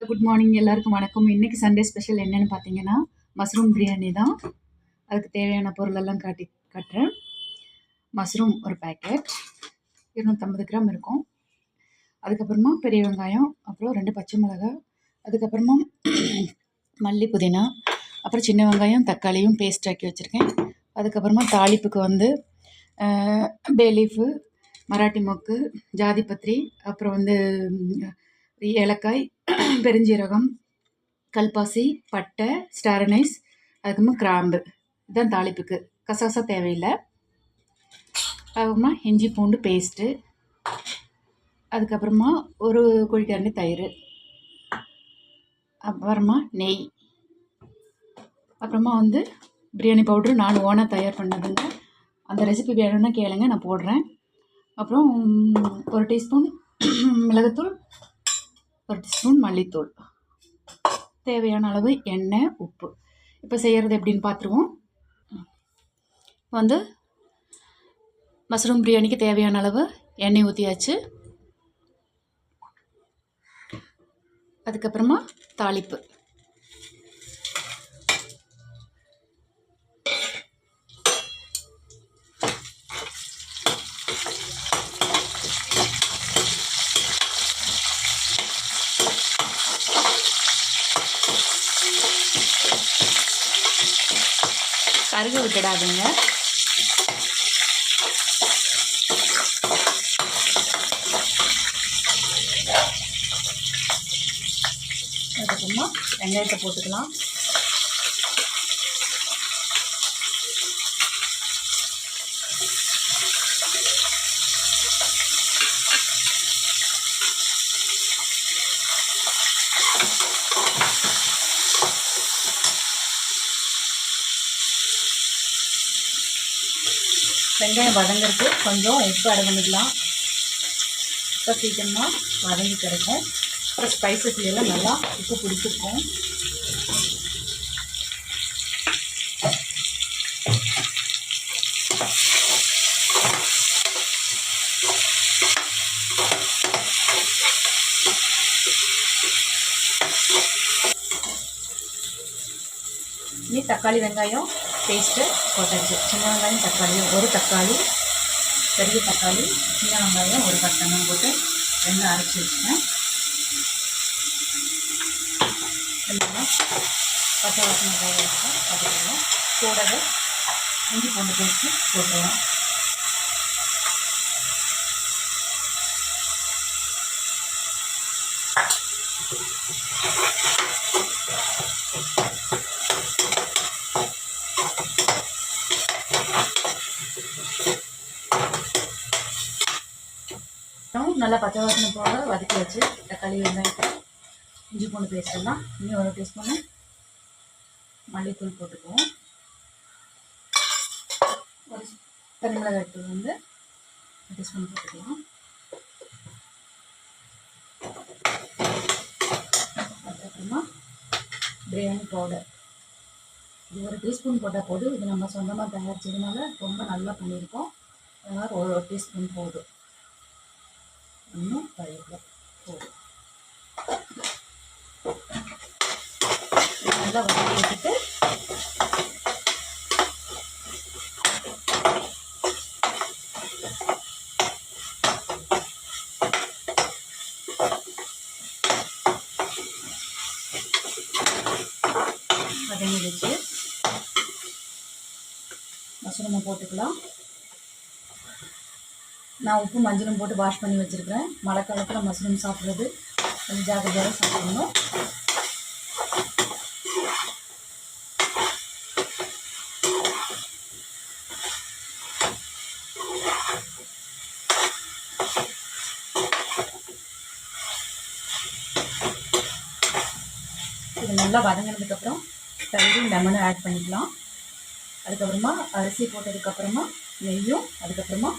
Good morning எல்லாருக்கும் வணக்கம். இன்னைக்கு சண்டே ஸ்பெஷல் என்னன்னு பார்த்தீங்கன்னா மஷ்ரூம் பிரியாணி தான். அதுக்கு தேவையான பொருளெல்லாம் காட்டுறேன். மஷ்ரூம் ஒரு பேக்கெட் 250 கிராம் இருக்கும். அதுக்கப்புறமா பெரிய வெங்காயம், அப்புறம் 2 பச்சை மிளகாய், அதுக்கப்புறமா மல்லி புதினா, அப்புறம் சின்ன வெங்காயம் தக்காளியும் பேஸ்ட் ஆக்கி வச்சுருக்கேன். அதுக்கப்புறமா தாளிப்புக்கு வந்து பே லீஃபு, மராட்டி மொக்கு, ஜாதிபத்திரி, அப்புறம் ஏலக்காய், பெருஞ்சீரகம், கல்பாசி, பட்டை, ஸ்டார் அனைஸ், அதுக்கப்புறமா கிராம்பு. இதுதான் தாளிப்புக்கு. கசகசா தேவையில்லை. அதுக்கப்புறமா இஞ்சி பூண்டு பேஸ்ட்டு, அதுக்கப்புறமா ஒரு குழிக்கரண்டி தயிர், அப்புறமா நெய், அப்புறமா பிரியாணி பவுட்ரு நான் ஓனாக தயார் பண்ணதுங்க. அந்த ரெசிபி வேணும்னா கேளுங்க, நான் போடுறேன். அப்புறம் 1 டீஸ்பூன் மிளகுத்தூள், 1 டீஸ்பூன் மல்லித்தூள், தேவையான அளவு எண்ணெய், உப்பு. இப்போ செய்கிறது எப்படின்னு பார்த்துருவோம். மஷ்ரூம் பிரியாணிக்கு தேவையான அளவு எண்ணெய் ஊற்றியாச்சு. அதுக்கப்புறமா தாளிப்பு. கருக விட்டுடாதுங்க. அதுக்கப்புறமா வெங்காயத்தை போட்டுக்கலாம். வெங்காயம் வதங்கிறதுக்கு கொஞ்சம் உப்பு ஆட் பண்ணிக்கலாம். இப்போ சீக்கிரமாக வதங்கி கிடைக்கும். அப்புறம் ஸ்பைசஸ்லாம் நல்லா உப்பு பிடிச்சிருக்கும். இனி தக்காளி வெங்காயம் பேஸ்ட்டு போட்டாச்சு. சின்ன வெங்காயம் தக்காளி, ஒரு தக்காளி, பெரிய தக்காளி, சின்ன வெங்காயம் ஒரு பட்டணம் போட்டு ரெண்டும் அரைச்சி வச்சுட்டேன். எல்லாம் பச்சை வாசனை பார்த்துக்கலாம். கூடவே இஞ்சி பூண்டு பேஸ்ட்டு போட்டுக்கலாம். நல்லா பச்சை வாசனை போக வதக்கி வச்சு தக்காளி வெங்காயத்தை இஞ்சி பூண்டு பேஸ்ட் எல்லாம் இன்னும் 1 டீஸ்பூனு மல்லித்தூள் போட்டுக்குவோம். ஒரு தனி மிளகாய் தூள் 1 டீஸ்பூன் போட்டுக்கலாம். அதுக்கப்புறமா பிரியாணி பவுடர் இது 1 டீஸ்பூன் போட்டால் போதும். இது நம்ம சொந்தமாக தயாரிச்சதுனால ரொம்ப நல்லா பண்ணியிருக்கோம். அதனால் 1 டீஸ்பூன் போதும். இன்னும் கருவேப்பிலை போதும். நல்லா வதக்கி வச்சுட்டு வதங்கி வச்சு மஷ்ரூமை போட்டுக்கலாம். நான் உப்பு மஞ்சளும் போட்டு வாஷ் பண்ணி வச்சுருக்கிறேன். மழை காலத்தில் மஷ்ரூம் சாப்பிட்றது கொஞ்சம் ஜாக்கிரதையாக சாப்பிடணும். இது நல்லா வதங்கினதுக்கப்புறம் தயிரும் லெமனும் ஆட் பண்ணிக்கலாம். அதுக்கப்புறமா அரிசி போட்டதுக்கப்புறமா நெய்யும், அதுக்கப்புறமா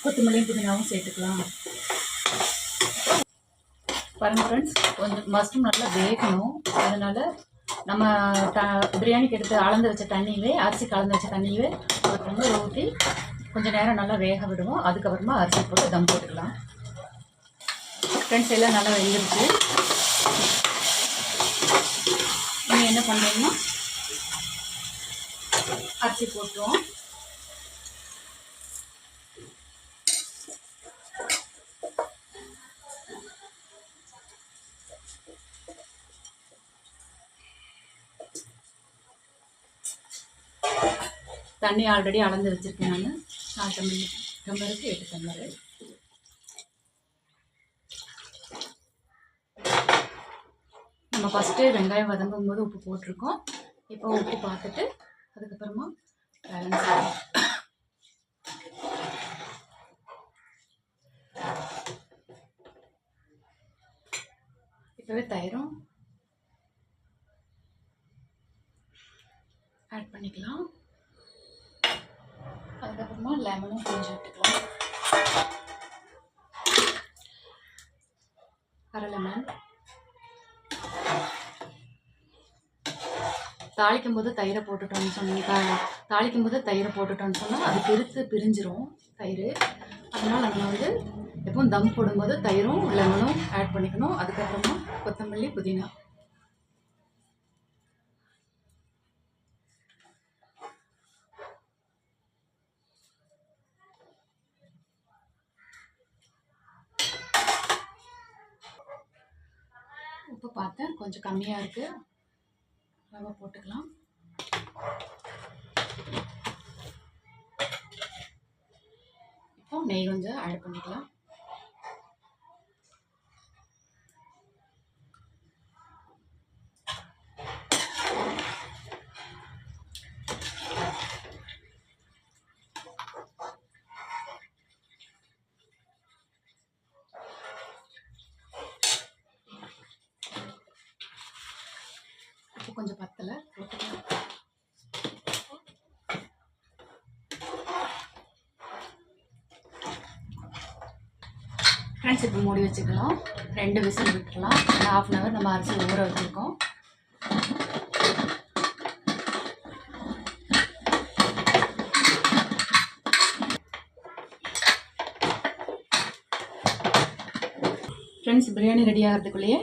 கொத்தமல்லியும் புதினாவும் சேர்த்துக்கலாம். பாருங்க ஃப்ரெண்ட்ஸ், கொஞ்சம் மஷ்ரூம் நல்லா வேகணும். அதனால் நம்ம பிரியாணிக்கு எடுத்து அளந்து வச்ச தண்ணியவே, அரிசி கலந்து வச்ச தண்ணியவே ஒரு டம்ளர் ஊற்றி கொஞ்சம் நேரம் நல்லா வேக விடுவோம். அதுக்கப்புறமா அரிசி போட்டு தம் போட்டுக்கலாம். ஃப்ரெண்ட்ஸ் எல்லாம் நல்லா வெந்துருச்சு. நீங்கள் என்ன பண்ணுறீங்கன்னா அரிசி போட்டுருவோம். தண்ணி ஆல்ரெடி அளந்து வச்சுருக்கேன் நான். 4 டம்ளருக்கு 8 டம்ளர். நம்ம ஃபஸ்ட்டு வெங்காயம் வதங்கும் போது உப்பு போட்டிருக்கோம். இப்போ உப்பு பார்த்துட்டு அதுக்கப்புறமா பேலன்ஸ் ஆகும். இப்போவே தயிரும் ஆட் பண்ணிக்கலாம். அதுக்கப்புறமா லெமனும் கொஞ்சம் விட்டுக்கலாம். அரை லெமன். தாளிக்கும் போது தயிரை போட்டுட்டோன்னு சொன்னால் அது பிரிஞ்சிரும் தயிர். அதனால் நம்ம வந்து எப்பவும் தம் போடும்போது தயிரும் லெமனும் ஆட் பண்ணிக்கணும். அதுக்கப்புறமா கொத்தமல்லி, புதினா. உப்பு பார்த்தேன் கொஞ்சம் கம்மியாக இருக்குது, ரவை போட்டுக்கலாம். இப்போ நெய் கொஞ்சம் ஆட் பண்ணிக்கலாம். கொஞ்சம் பத்தலை போட்டுக்கலாம். ஃப்ரெண்ட்ஸ் இப்போ மூடி வச்சுக்கலாம். 2 விசில் விட்டுக்கலாம். 1/2 அன் ஹவர் நம்ம அரிசி ஊற வச்சுருக்கோம். ஃப்ரெண்ட்ஸ் பிரியாணி ரெடி ஆகிறதுக்குள்ளேயே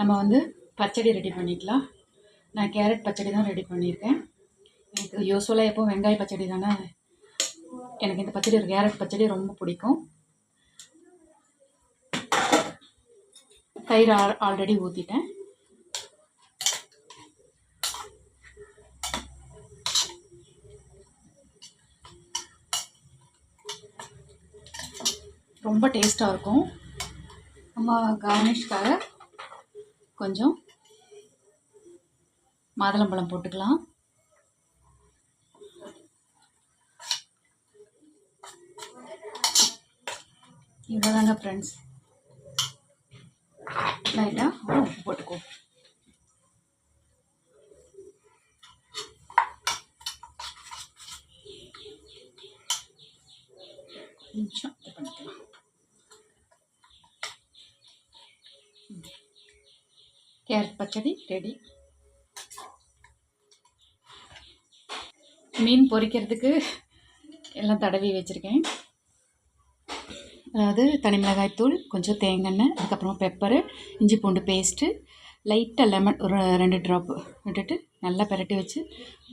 நம்ம வந்து பச்சடி ரெடி பண்ணிக்கலாம். நான் கேரட் பச்சடி தான் ரெடி பண்ணியிருக்கேன். எனக்கு யூஸ்வலாக எப்போ வெங்காய பச்சடி தானே, எனக்கு இந்த பச்சடி கேரட் பச்சடி ரொம்ப பிடிக்கும். தயிர் ஆல்ரெடி ஊற்றிட்டேன். ரொம்ப டேஸ்ட்டாக இருக்கும். நம்ம கார்னிஷ்காக கொஞ்சம் மாதுளம்பழம் போட்டுக்கலாம். இவ்வளோதாங்க ஃப்ரெண்ட்ஸ். லைட்டாக உப்பு போட்டுக்கோ. கொஞ்சம் இது பண்ணிக்கலாம். கேரட் பச்சடி ரெடி. மீன் பொரிக்கிறதுக்கு எல்லாம் தடவி வச்சுருக்கேன். அதாவது தனி மிளகாய் தூள், கொஞ்சம் தேங்காய், அதுக்கப்புறமா பெப்பரு, இஞ்சி பூண்டு பேஸ்ட்டு, லைட்டாக லெமன் ஒரு 2 ட்ராப்பு விட்டுட்டு நல்லா பெரட்டி வச்சு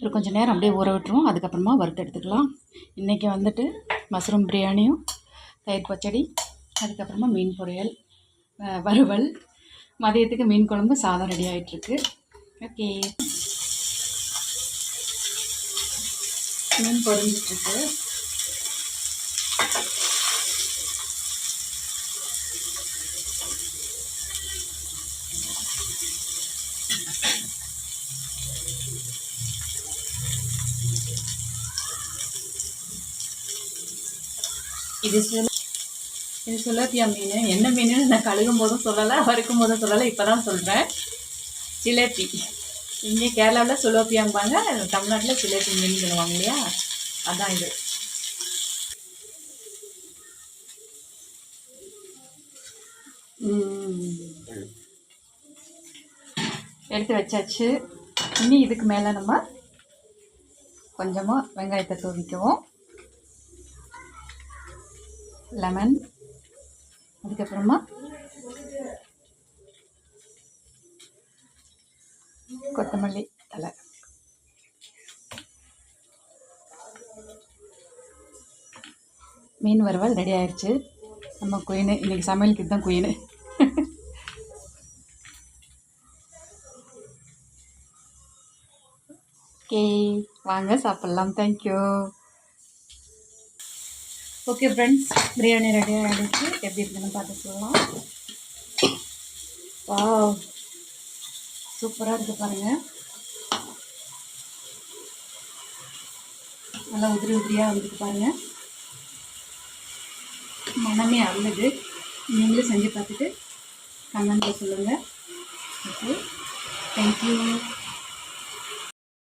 ஒரு கொஞ்சம் நேரம் அப்படியே ஊற விட்டுருவோம். அதுக்கப்புறமா வறுத்து எடுத்துக்கலாம். இன்றைக்கி வந்துட்டு மஷ்ரூம் பிரியாணியும் தயிர் பச்சடி, அதுக்கப்புறமா மீன் பொரியல், வறுவல், மதியத்துக்கு மீன் குழம்பு, சாதம் ரெடி ஆகிட்டுருக்கு. ஓகே, மீன் பொரிஞ்சிட்ருக்கு. இது சிலப்பியா மீன். என்ன மீன் நான் கழுகும் போதும் சொல்லலை, வறுக்கும் போதும் சொல்லலை, இப்போ தான் சொல்கிறேன். சிலேப்பி. இங்கே கேரளாவில் சுலோப்பியாம்பாங்க, தமிழ்நாட்டில் சிலேப்பி மீன் சொல்லுவாங்க இல்லையா, அதான் இது. எடுத்து வச்சாச்சு. இனி இதுக்கு மேலே நம்ம கொஞ்சமாக வெங்காயத்தை தூவிக்குவோம். லெமன், அதுக்கப்புறமா கொத்தமல்லி தலை. மீன் வறுவல் ரெடி ஆயிடுச்சு. நம்ம குயின் இன்றைக்கி சமையலுக்கு இதுதான் குயின். ஓகே, வாங்க சாப்பிட்லாம். Thank you. Okay friends, biryani ready ஆகிடுச்சு. எப்படி இருக்குன்னு பார்த்து சொல்லலாம். வாவ், சூப்பராக இருக்குது பாருங்கள். நல்லா உதிரி உதிரியாக வந்துட்டு பாருங்கள். மனமே அல்லது நீங்களும் செஞ்சு பார்த்துட்டு கமெண்ட்டில் சொல்லுங்கள். Okay, thank you.